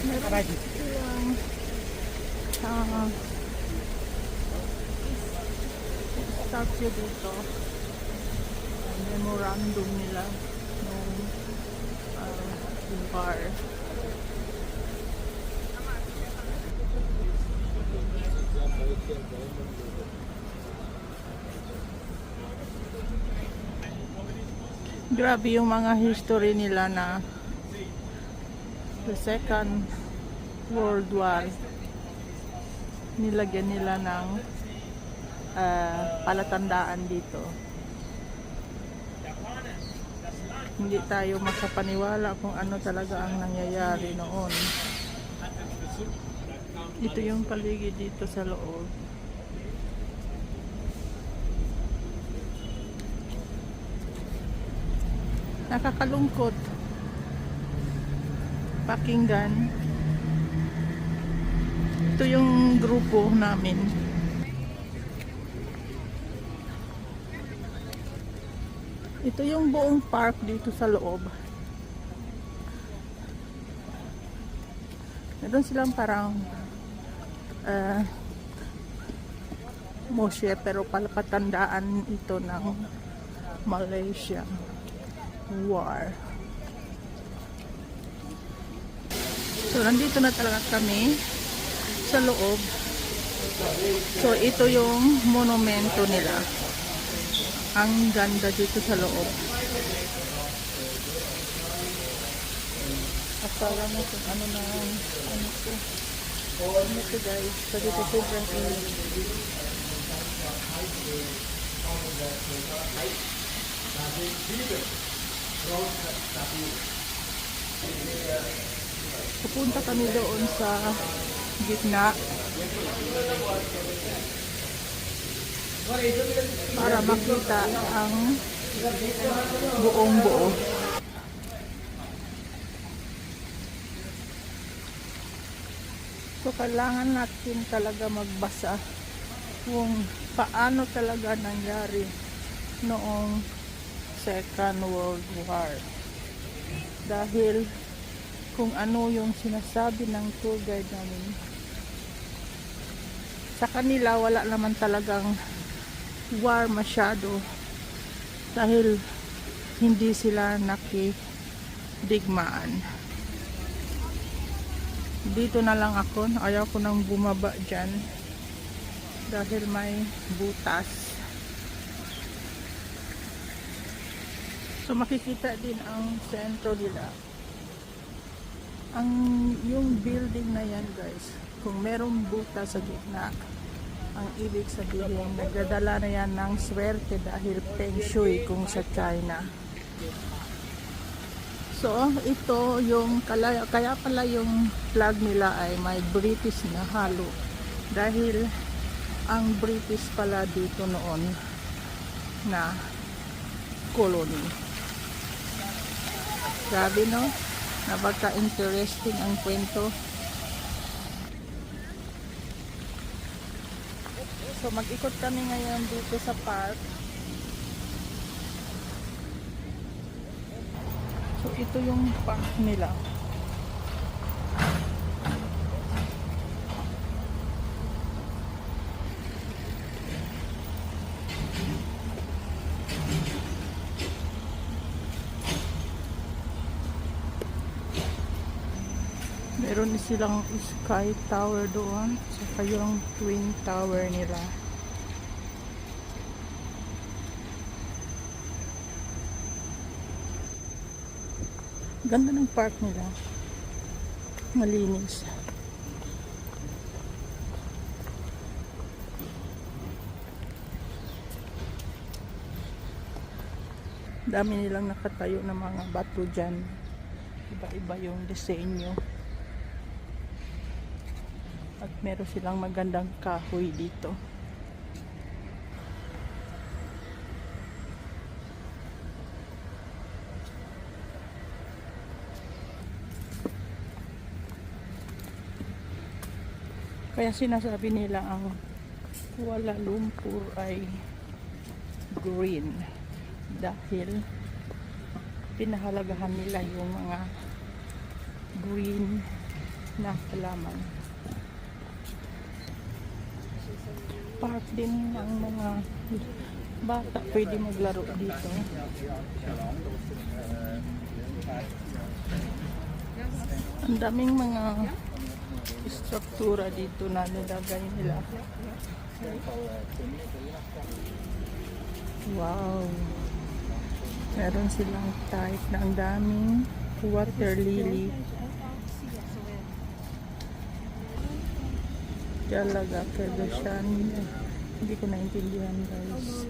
Meron silang statue dito. Memorandum nila nung war. Grabe yung mga history nila na the Second World War. Nilagyan nila ng palatandaan dito. Hindi tayo makapaniwala kung ano talaga ang nangyayari noon. Ito yung paligid dito sa loob. Nakakalungkot pakinggan. Ito yung grupo namin. Ito yung buong park dito sa loob. Meron silang parang mosye, pero palapatandaan ito ng Malaysia war. So nandito na talaga kami sa loob. So ito yung monumento nila. Ang ganda dito sa loob. Akala mo kung ano na ano ito. Ano ito guys. So dito sobrang init. Pupunta kami doon sa gitna para makita ang buong buo. So kailangan natin talaga magbasa kung paano talaga nangyari noong Second World War. Dahil kung ano yung sinasabi ng tour guide namin, sa kanila wala naman talagang war masyado dahil hindi sila nakidigmaan. Dito na lang ako, ayaw ko nang bumaba dyan dahil may butas. So makikita din ang sentro nila. Yung building na yan guys, kung merong butas sa gitna, ang ibig sabihin nagdadala na yan ng swerte dahil feng shui kung sa China. So ito yung kaya pala yung flag nila ay may British na halo dahil ang British pala dito noon na colony. Grabe no? Napaka-interesting ang kwento. So mag-ikot kami ngayon dito sa park. So ito yung park nila. Meron silang sky tower doon, saka yung twin tower nila. Ganda ng park nila, malinis. Dami nilang nakatayo ng mga bato dyan, iba-iba yung disenyo. At meron silang magandang kahoy dito. Kaya sinasabi nila ang Kuala Lumpur ay green dahil pinahalagahan nila yung mga green na halaman. Park din ng mga bata, pwede maglaro dito. Ang daming mga struktura dito na nilagay nila. Wow! Meron silang type na ang daming water lily. Talaga, Kedoshan. Hindi ko naintindihan, guys.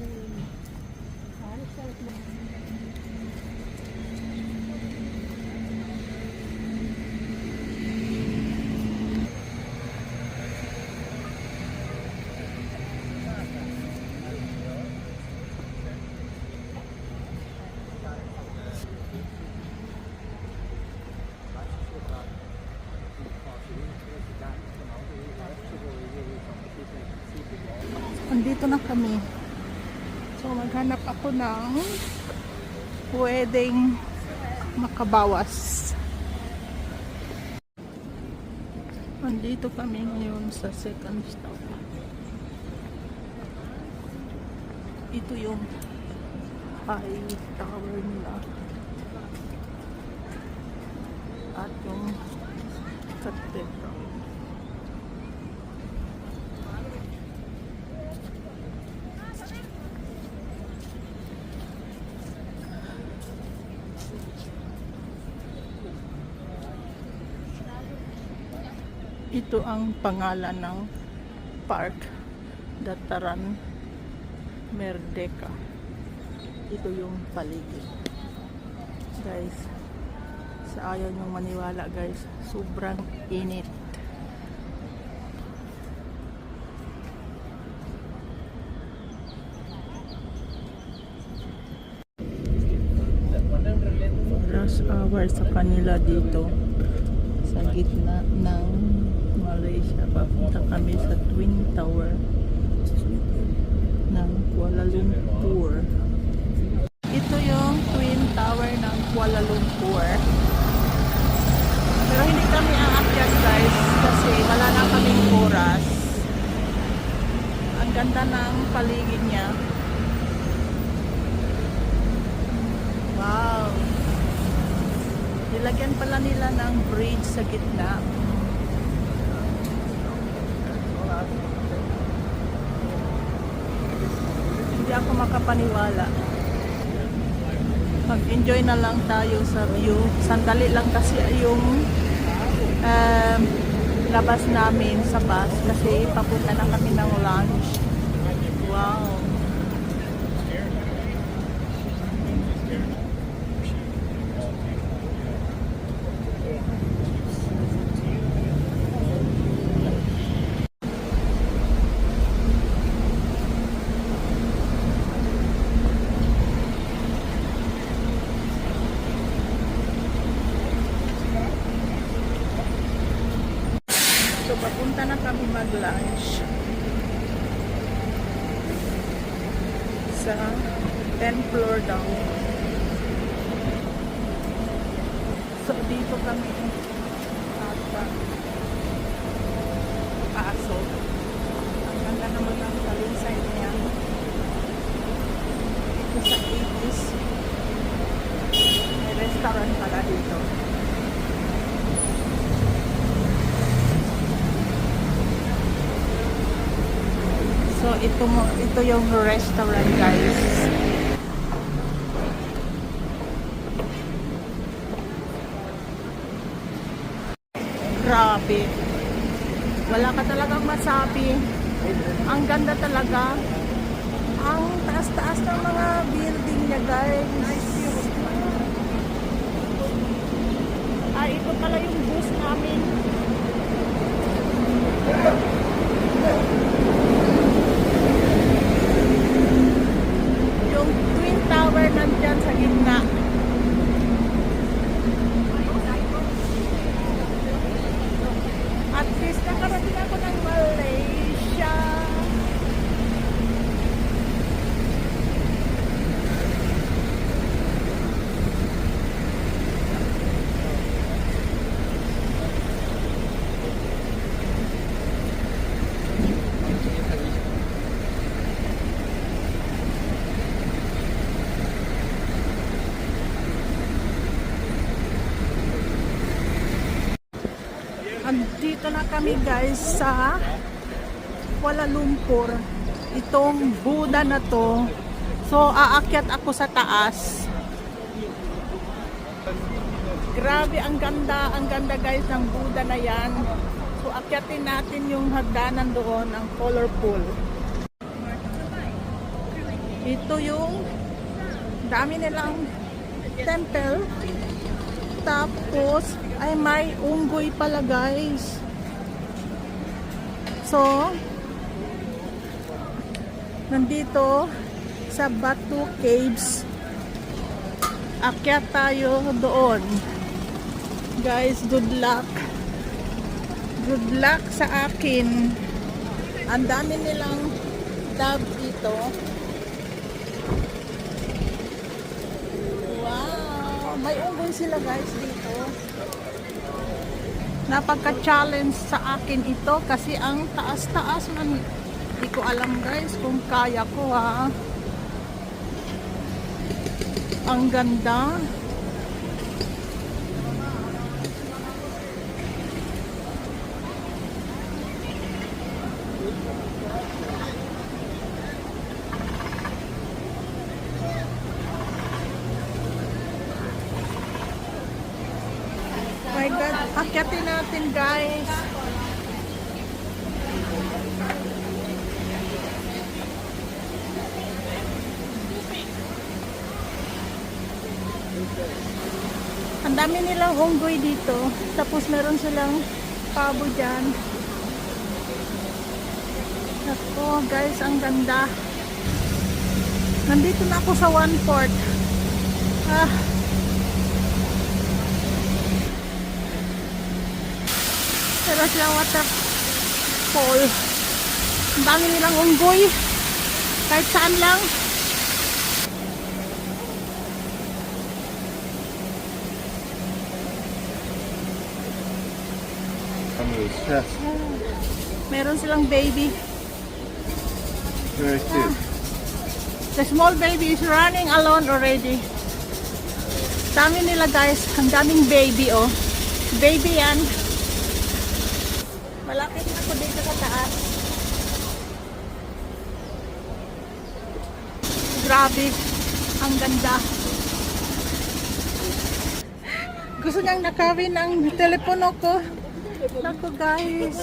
Andito na kami. So maghanap ako ng pwedeng makabawas. Andito kami ngayon sa second stop. Ito yung high tower nila. At yung cathedral. Ito ang pangalan ng park, Dataran Merdeka. Ito yung paligid. Guys, sa ayaw nyong maniwala guys, sobrang init. Rush hour sa kanila dito sa gitna ng Malaysia. Papunta kami sa Twin Tower ng Kuala Lumpur. Ito yung Twin Tower ng Kuala Lumpur. Pero hindi kami aakyat guys kasi wala na kaming oras. Ang ganda ng paligid niya. Wow! Nilagyan pala nila ng bridge sa gitna. Hindi ako makapaniwala. Mag-enjoy na lang tayo sa view. Sandali lang kasi yung labas namin sa bus kasi papunta na kami ng lunch. Wow! So, papunta na kami mag-lunch sa 10th floor daw. So, dito kami at pasok. Ang ganda naman ang talisay niya. Ito sa 80s. May restaurant pala dito. So ito yung restaurant guys. Grabe. Wala ka talagang masabi. Ang ganda talaga. Ang taas-taas ng mga building niya guys. Ito pala yung bus namin. Yung Twin Tower nandyan sa gitna. At least nakarating ako ng Malaysia. Andito na kami guys sa Kuala Lumpur. Itong Buddha na to. So aakyat ako sa taas. Grabe, ang ganda guys ng Buddha na yan. So akyatin natin yung hagdanan doon, ang colorful. Ito yung dami nilang temple. Tapos ay may unggoy pala guys. So nandito sa Batu Caves. Akyat tayo doon. Guys, good luck. Good luck sa akin. Ang dami nilang dog dito. Wow! May unggoy sila guys dito. Napagka-challenge sa akin ito kasi ang taas-taas man. Hindi ko alam guys kung kaya ko ha. Ang ganda. My God, akyatin natin guys. Ang dami nilang unggoy dito. Tapos meron silang pabo dyan. Ako guys, ang ganda. Nandito na ako sa 1/4. Pero silang waterfall. Ang dami nilang unggoy. Kahit saan lang. Meron silang baby. Very cute. The small baby is running alone already. Dami nila guys. Ang daming baby oh. Baby yan. Malapit na ako dito sa taas. Grabe. Ang ganda. Gusto niyang nakawin ang telepono ko. Ako guys.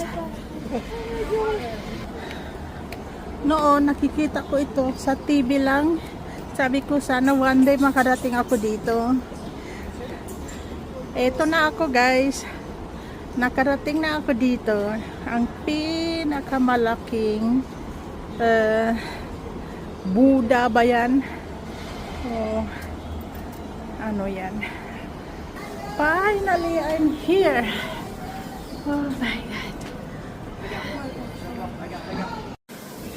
Noon nakikita ko ito sa TV lang. Sabi ko sana one day makarating ako dito. Eto na ako guys. Nakarating na ako dito. Ang pinakamalaking Buddha ba yan? Oh, ano yan? Finally, I'm here. Oh my God.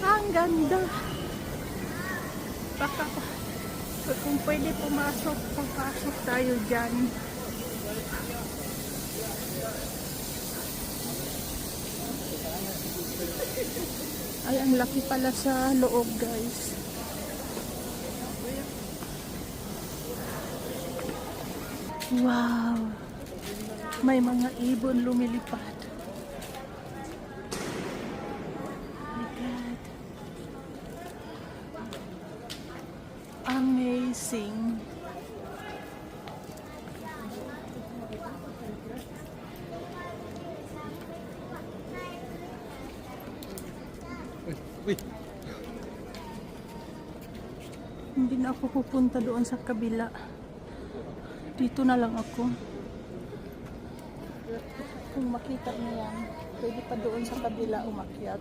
Ang ganda. Baka kung pwede papasok tayo dyan. Ay, ang laki pala sa loob guys. Wow. May mga ibon lumilipad. My God. Amazing. Hindi na ako pupunta doon sa kabila. Dito na lang ako. Kung makita niyo yan, pwede pa doon sa kabila umakyat.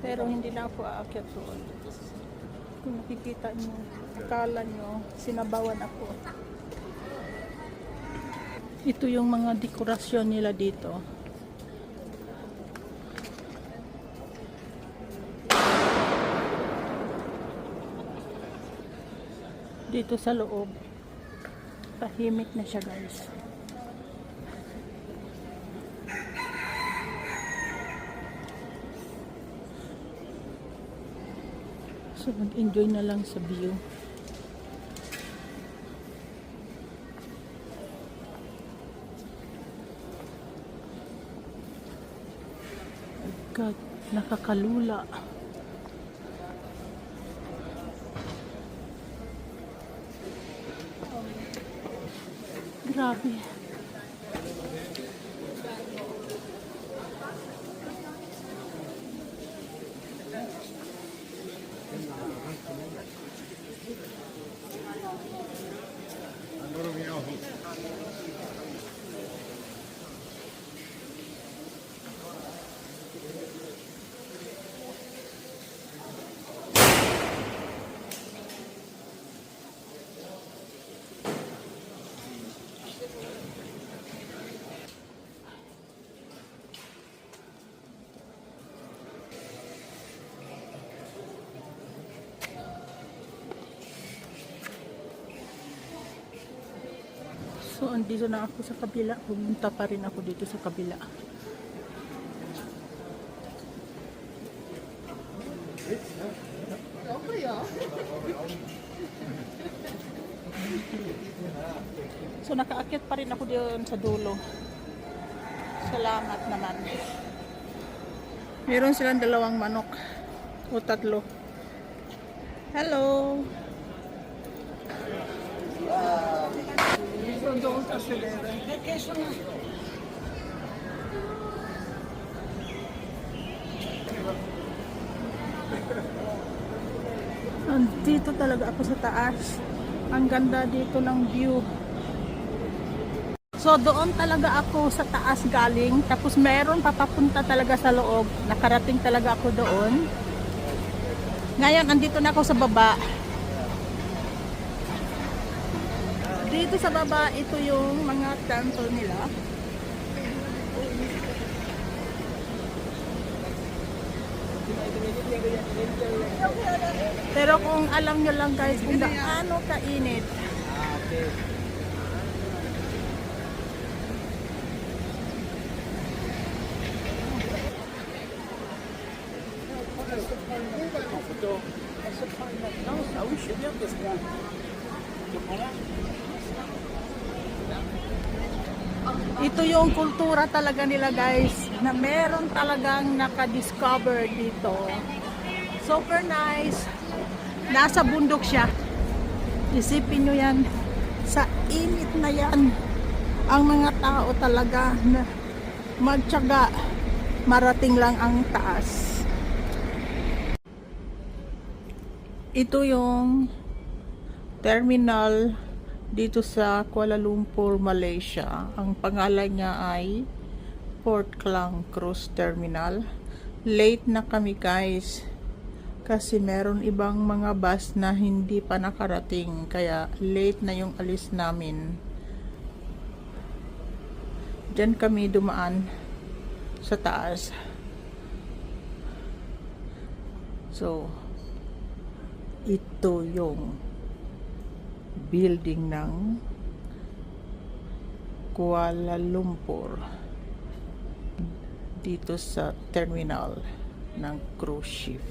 Pero hindi na ako aakyat doon. Kung makikita niyo, akala niyo, sinabawan ako. Ito yung mga dekorasyon nila dito. Dito sa loob. Tahimik na siya guys. So mag-enjoy na lang sa view. God, nakakalula. Grabe. So, andito na ako sa kabila. Pumunta pa rin ako dito sa kabila. So, nakaakyat pa rin ako doon sa dulo. Salamat naman. Meron silang dalawang manok. O tatlo. Hello! Nandito talaga ako sa taas. Ang ganda dito ng view. So doon talaga ako sa taas galing. Tapos meron papapunta talaga sa loob. Nakarating talaga ako doon. Ngayon andito na ako sa baba. Dito sa baba, ito yung mga temple nila. Pero kung alam nyo lang guys kung gaano kainit. Ito yung kultura talaga nila guys, na meron talagang nakadiscover dito. Super nice. Nasa bundok siya. Isipin nyo yan, sa init na yan, ang mga tao talaga na magtiyaga, marating lang ang taas. Ito yung terminal dito sa Kuala Lumpur, Malaysia. Ang pangalan niya ay Port Klang Cruise Terminal. Late na kami guys kasi meron ibang mga bus na hindi pa nakarating, kaya late na yung alis namin. Diyan kami dumaan sa taas. So ito yung building ng Kuala Lumpur dito sa terminal ng cruise ship.